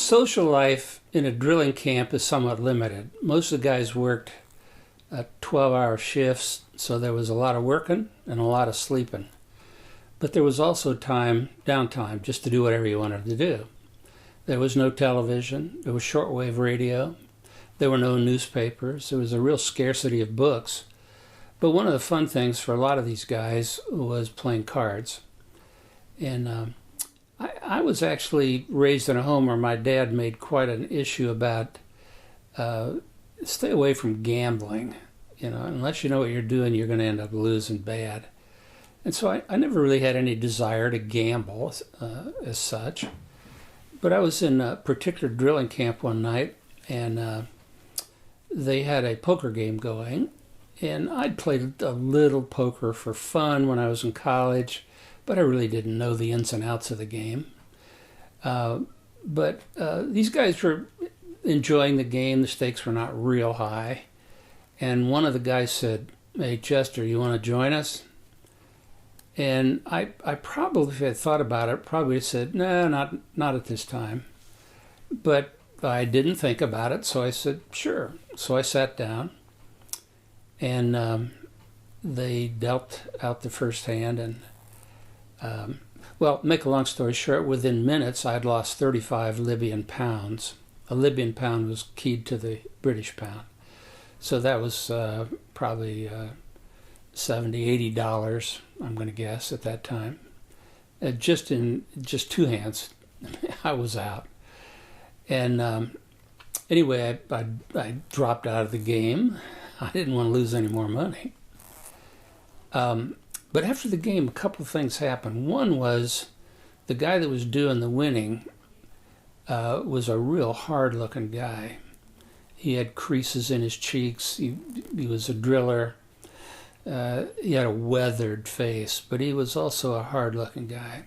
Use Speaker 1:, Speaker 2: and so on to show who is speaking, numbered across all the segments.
Speaker 1: social life in a drilling camp is somewhat limited. Most of the guys worked 12-hour shifts, so there was a lot of working and a lot of sleeping. But there was also downtime, just to do whatever you wanted to do. There was no television, there was shortwave radio, there were no newspapers, there was a real scarcity of books. But one of the fun things for a lot of these guys was playing cards. And I was actually raised in a home where my dad made quite an issue about stay away from gambling. You know, unless you know what you're doing, you're going to end up losing bad. And so I never really had any desire to gamble as such. But I was in a particular drilling camp one night, and they had a poker game going. And I'd played a little poker for fun when I was in college, but I really didn't know the ins and outs of the game. But these guys were enjoying the game. The stakes were not real high. And one of the guys said, "Hey, Chester, you want to join us?" And I probably, if I had thought about it, probably said, "No, not at this time." But I didn't think about it, so I said, "Sure." So I sat down, and they dealt out the first hand. And, well, make a long story short, within minutes, I'd lost 35 Libyan pounds. A Libyan pound was keyed to the British pound. So that was probably $70, $80, I'm going to guess, at that time. Just in two hands, I was out. And anyway, I dropped out of the game. I didn't want to lose any more money. But after the game, a couple of things happened. One was the guy that was doing the winning was a real hard-looking guy. He had creases in his cheeks. He was a driller. He had a weathered face, but he was also a hard-looking guy.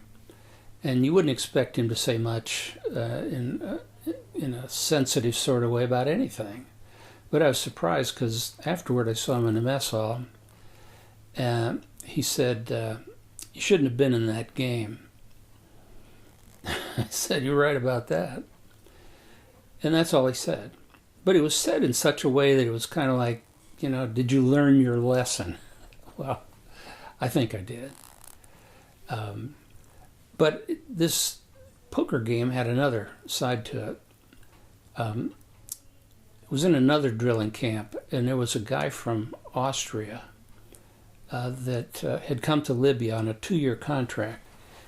Speaker 1: And you wouldn't expect him to say much in a sensitive sort of way about anything. But I was surprised because afterward I saw him in the mess hall, and he said, "You shouldn't have been in that game." I said, "You're right about that." And that's all he said. But it was said in such a way that it was kind of like, you know, did you learn your lesson? Well, I think I did. But this poker game had another side to it. It was in another drilling camp, and there was a guy from Austria that had come to Libya on a 2-year contract.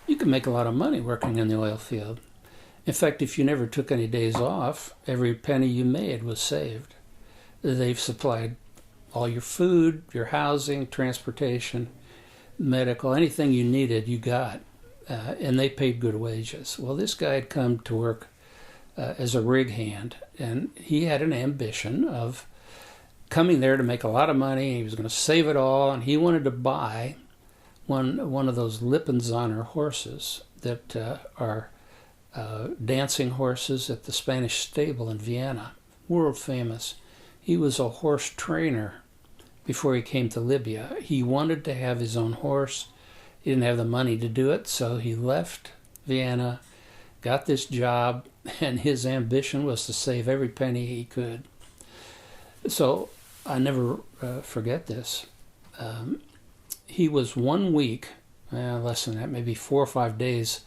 Speaker 1: You could make a lot of money working in the oil field. In fact, if you never took any days off, every penny you made was saved. They've supplied all your food, your housing, transportation, medical, anything you needed, you got. And they paid good wages. Well, this guy had come to work as a rig hand, and he had an ambition of coming there to make a lot of money. He was going to save it all, and he wanted to buy one of those Lippenzaner horses that are dancing horses at the Spanish stable in Vienna, world famous. He was a horse trainer before he came to Libya. He wanted to have his own horse. He didn't have the money to do it, so he left Vienna, got this job, and his ambition was to save every penny he could. So I never forget this. He was 1 week, less than that, maybe 4 or 5 days,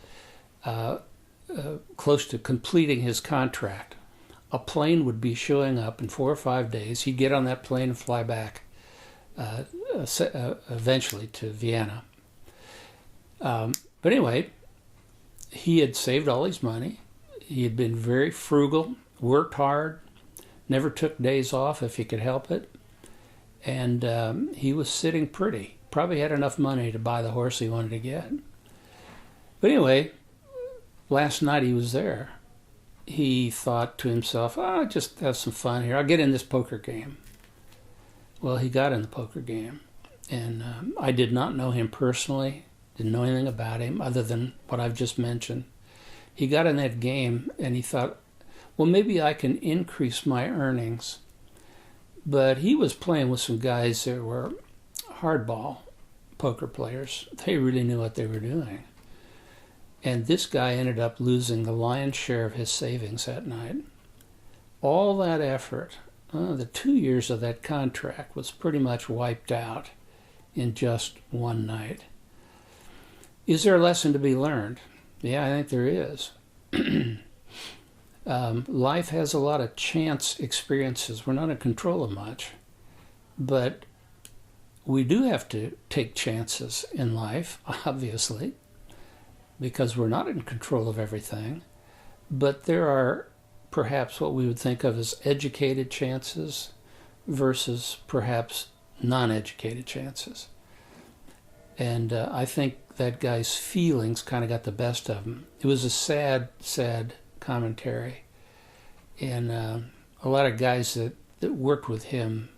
Speaker 1: close to completing his contract. A plane would be showing up in 4 or 5 days. He'd get on that plane and fly back eventually to Vienna. But anyway, he had saved all his money. He had been very frugal, worked hard, never took days off if he could help it. And he was sitting pretty. Probably had enough money to buy the horse he wanted to get. But anyway, last night he was there. He thought to himself, I'll just have some fun here. I'll get in this poker game. Well, he got in the poker game. And I did not know him personally, didn't know anything about him other than what I've just mentioned. He got in that game and he thought, well, maybe I can increase my earnings. But he was playing with some guys that were hardball poker players. They really knew what they were doing. And this guy ended up losing the lion's share of his savings that night. All that effort, the 2 years of that contract was pretty much wiped out in just one night. Is there a lesson to be learned? Yeah, I think there is. Life has a lot of chance experiences. We're not in control of much, but we do have to take chances in life, obviously, because we're not in control of everything. But there are perhaps what we would think of as educated chances versus perhaps non-educated chances. And I think that guy's feelings kind of got the best of him. It was a sad, sad commentary. And a lot of guys that worked with him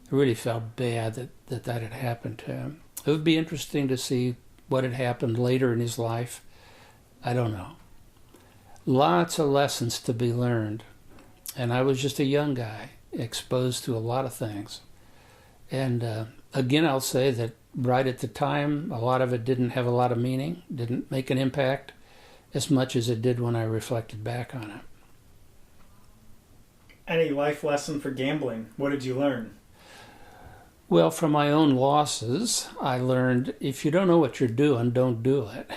Speaker 1: really felt bad that had happened to him. It would be interesting to see what had happened later in his life. I don't know. Lots of lessons to be learned. And I was just a young guy, exposed to a lot of things. And again, I'll say that right at the time, a lot of it didn't have a lot of meaning, didn't make an impact as much as it did when I reflected back on it.
Speaker 2: Any life lesson for gambling? What did you learn?
Speaker 1: Well, from my own losses, I learned if you don't know what you're doing, don't do it.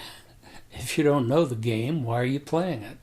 Speaker 1: If you don't know the game, why are you playing it?